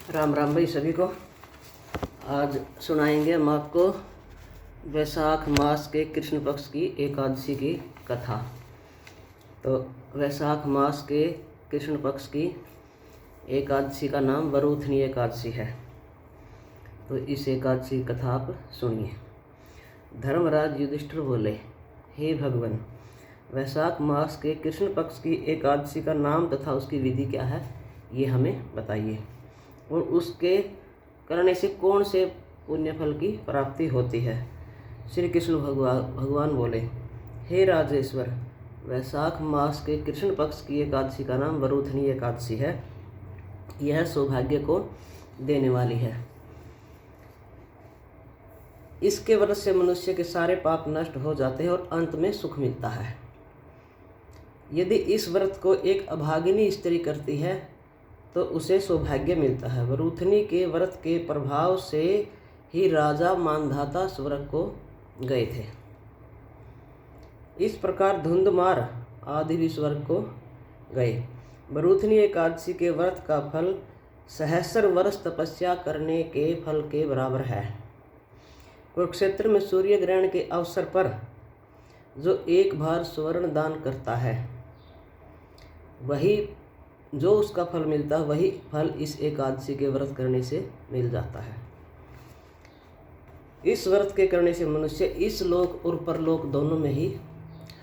राम राम भाई सभी को। आज सुनाएंगे हम आपको वैशाख मास के कृष्ण पक्ष की एकादशी की कथा। तो वैशाख मास के कृष्ण पक्ष की एकादशी का नाम वरूथनी एकादशी है। तो इस एकादशी की कथा आप सुनिए। धर्मराज युधिष्ठिर बोले, हे भगवान, वैशाख मास के कृष्ण पक्ष की एकादशी का नाम तथा उसकी विधि क्या है, ये हमें बताइए, और उसके करने से कौन से पुण्य फल की प्राप्ति होती है। श्री कृष्ण भगवान बोले, हे राजेश्वर, वैशाख मास के कृष्ण पक्ष की एकादशी का नाम वरूथनी एकादशी है। यह सौभाग्य को देने वाली है। इसके व्रत से मनुष्य के सारे पाप नष्ट हो जाते हैं और अंत में सुख मिलता है। यदि इस व्रत को एक अभागिनी स्त्री करती है तो उसे सौभाग्य मिलता है। वरूथनी के व्रत के प्रभाव से ही राजा मानधाता स्वर्ग को गए थे। इस प्रकार धुंधमार आदि भी स्वर्ग को गए। वरूथनी एकादशी के व्रत का फल सहस्र वर्ष तपस्या करने के फल के बराबर है। कुरुक्षेत्र में सूर्य ग्रहण के अवसर पर जो एक बार स्वर्ण दान करता है, वही जो उसका फल मिलता है, वही फल इस एकादशी के व्रत करने से मिल जाता है। इस व्रत के करने से मनुष्य इस लोक और परलोक दोनों में ही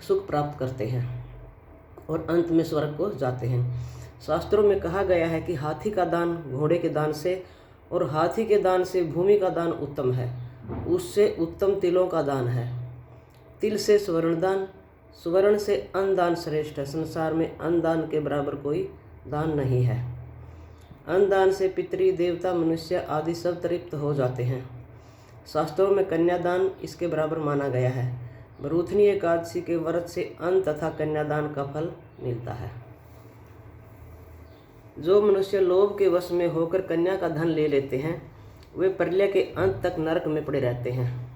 सुख प्राप्त करते हैं और अंत में स्वर्ग को जाते हैं। शास्त्रों में कहा गया है कि हाथी का दान घोड़े के दान से और हाथी के दान से भूमि का दान उत्तम है। उससे उत्तम तिलों का दान है। तिल से स्वर्ण दान, स्वर्ण से अन्न दान श्रेष्ठ है। संसार में अन्न दान के बराबर कोई दान नहीं है। अन्न दान से पितृ देवता मनुष्य आदि सब तृप्त हो जाते हैं। शास्त्रों में कन्यादान इसके बराबर माना गया है। वरूथनी एकादशी के व्रत से अन्न तथा कन्यादान का फल मिलता है। जो मनुष्य लोभ के वश में होकर कन्या का धन ले लेते हैं, वे प्रलय के अंत तक नरक में पड़े रहते हैं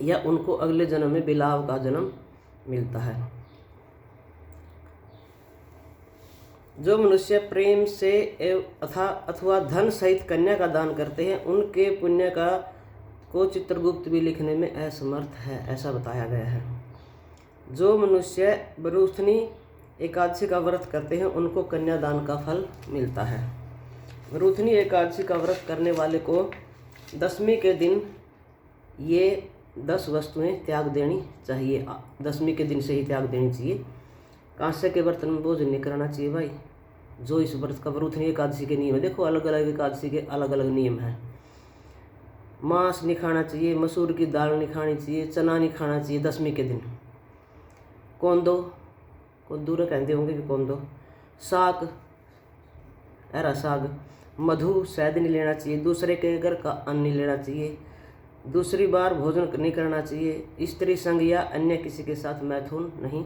या उनको अगले जन्म में बिलाव का जन्म मिलता है। जो मनुष्य प्रेम से अथवा धन सहित कन्या का दान करते हैं, उनके पुण्य को चित्रगुप्त भी लिखने में असमर्थ है, ऐसा बताया गया है। जो मनुष्य वरूथनी एकादशी का व्रत करते हैं, उनको कन्यादान का फल मिलता है। वरूथनी एकादशी का व्रत करने वाले को दशमी के दिन ये 10 वस्तुएं त्याग देनी चाहिए। दशमी के दिन से ही त्याग देनी चाहिए। कांसे के बर्तन में भोजन नहीं करना चाहिए भाई। जो इस व्रत का वरूथनी एकादशी के नियम है, देखो अलग अलग एकादशी के अलग अलग नियम हैं। मांस नहीं खाना चाहिए, मसूर की दाल नहीं खानी चाहिए, चना नहीं खाना चाहिए दशमी के दिन। कौंदो कहते होंगे कि कौंदो, साग, हरा साग, मधु, शहद नहीं लेना चाहिए। दूसरे के घर का अन्न नहीं लेना चाहिए। दूसरी बार भोजन नहीं करना चाहिए। स्त्री संग या अन्य किसी के साथ मैथुन नहीं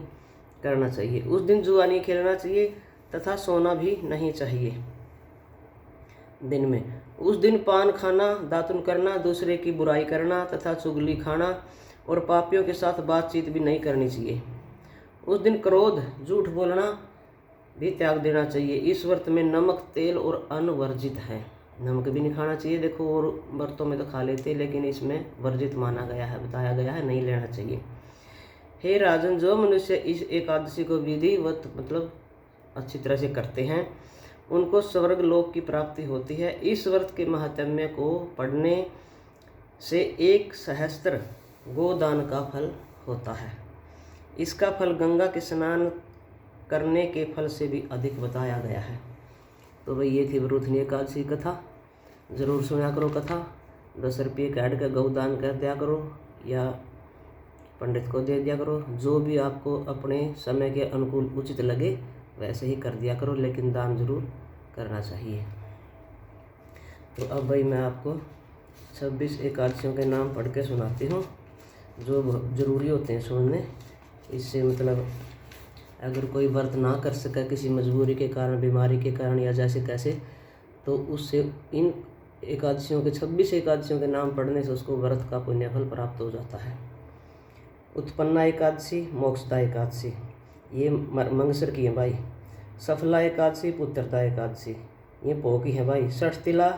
करना चाहिए। उस दिन जुआ नहीं खेलना चाहिए तथा सोना भी नहीं चाहिए दिन में। उस दिन पान खाना, दातुन करना, दूसरे की बुराई करना तथा चुगली खाना और पापियों के साथ बातचीत भी नहीं करनी चाहिए। उस दिन क्रोध, झूठ बोलना भी त्याग देना चाहिए। इस व्रत में नमक, तेल और अन्न वर्जित है। नमक भी नहीं खाना चाहिए। देखो और व्रतों में तो खा लेते, लेकिन इसमें वर्जित माना गया है, बताया गया है, नहीं लेना चाहिए। हे राजन, जो मनुष्य इस एकादशी को विधिवत मतलब अच्छी तरह से करते हैं, उनको स्वर्ग लोक की प्राप्ति होती है। इस व्रत के महात्म्य को पढ़ने से 1 सहस्त्र गोदान का फल होता है। इसका फल गंगा के स्नान करने के फल से भी अधिक बताया गया है। तो भाई ये थी वरूथनी एकादशी कथा। ज़रूर सुना करो कथा। 10 रुपये काट कर गौदान कर दिया करो या पंडित को दे दिया करो। जो भी आपको अपने समय के अनुकूल उचित लगे वैसे ही कर दिया करो, लेकिन दान जरूर करना चाहिए। तो अब भाई मैं आपको 26 एकादशियों के नाम पढ़ के सुनाती हूँ, जो ज़रूरी होते हैं सुनने। इससे मतलब अगर कोई व्रत ना कर सका किसी मजबूरी के कारण, बीमारी के कारण या जैसे कैसे, तो उससे इन एकादशियों के 26 एकादशियों के नाम पढ़ने से उसको व्रत का पुण्यफल प्राप्त हो जाता है। उत्पन्ना एकादशी, मोक्षदा एकादशी, ये मंगसर की है भाई। सफला एकादशी, पुत्रदा एकादशी, ये पो की है भाई। षठतिला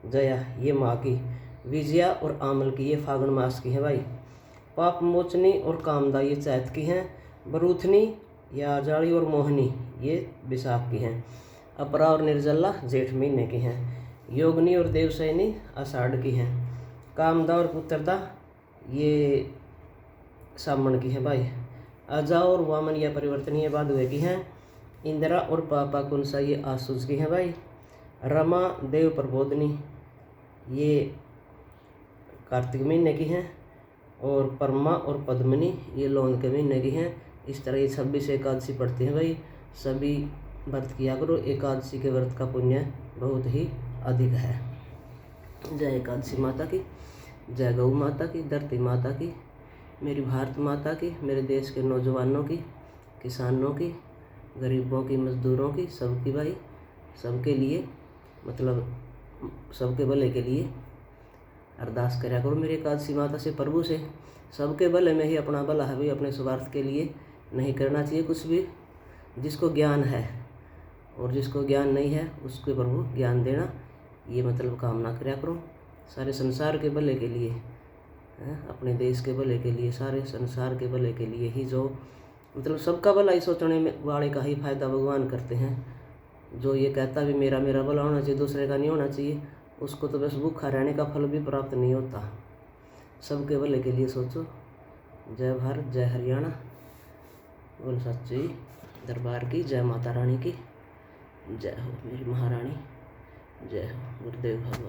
जया ये माँ की। विजया और आमल की ये फागुन मास की है भाई। पाप मोचनी और कामदा ये चैत की हैं। बरूथनी या आजाड़ी और मोहनी ये विशाख की हैं। अपरा और निर्जला जेठ महीने की हैं। योगनी और देवसैनी आषाढ़ की हैं। कामदा और पुत्रदा ये सामन की है भाई। अजा और वामन या परिवर्तनीय भादुए की हैं। इंदिरा और पापा कुंसा ये आसूस की हैं भाई। रमा देव प्रबोधनी ये कार्तिक महीने की हैं। और परमा और पद्मिनी ये लौन के महीने की हैं। इस तरह ये 26 एकादशी पढ़ते हैं भाई। सभी व्रत किया करो। एकादशी के व्रत का पुण्य बहुत ही अधिक है। जय एकादशी माता की, जय गौ माता की, धरती माता की, मेरी भारत माता की, मेरे देश के नौजवानों की, किसानों की, गरीबों की, मजदूरों की, सबकी भाई, सबके लिए, मतलब सबके भले के लिए अरदास करा करो मेरी एकादशी माता से, प्रभु से। सबके भले में ही अपना भला है भाई, अपने स्वार्थ के लिए नहीं करना चाहिए कुछ भी। जिसको ज्ञान है और जिसको ज्ञान नहीं है उसको प्रभु ज्ञान देना, ये मतलब कामना करा करो सारे संसार के भले के लिए, अपने देश के भले के लिए, सारे संसार के भले के लिए ही, जो मतलब सबका भला ही सोचने में वाले का ही फायदा भगवान करते हैं। जो ये कहता भी मेरा मेरा भला होना चाहिए, दूसरे का नहीं होना चाहिए, उसको तो बस भूखा रहने का फल भी प्राप्त नहीं होता। सबके भले के लिए सोचो। जय भारत, जय हरियाणा, बोल सच्ची दरबार की, जय माता रानी की, जय हो मेरी महारानी, जय हो गुरुदेव भगवान।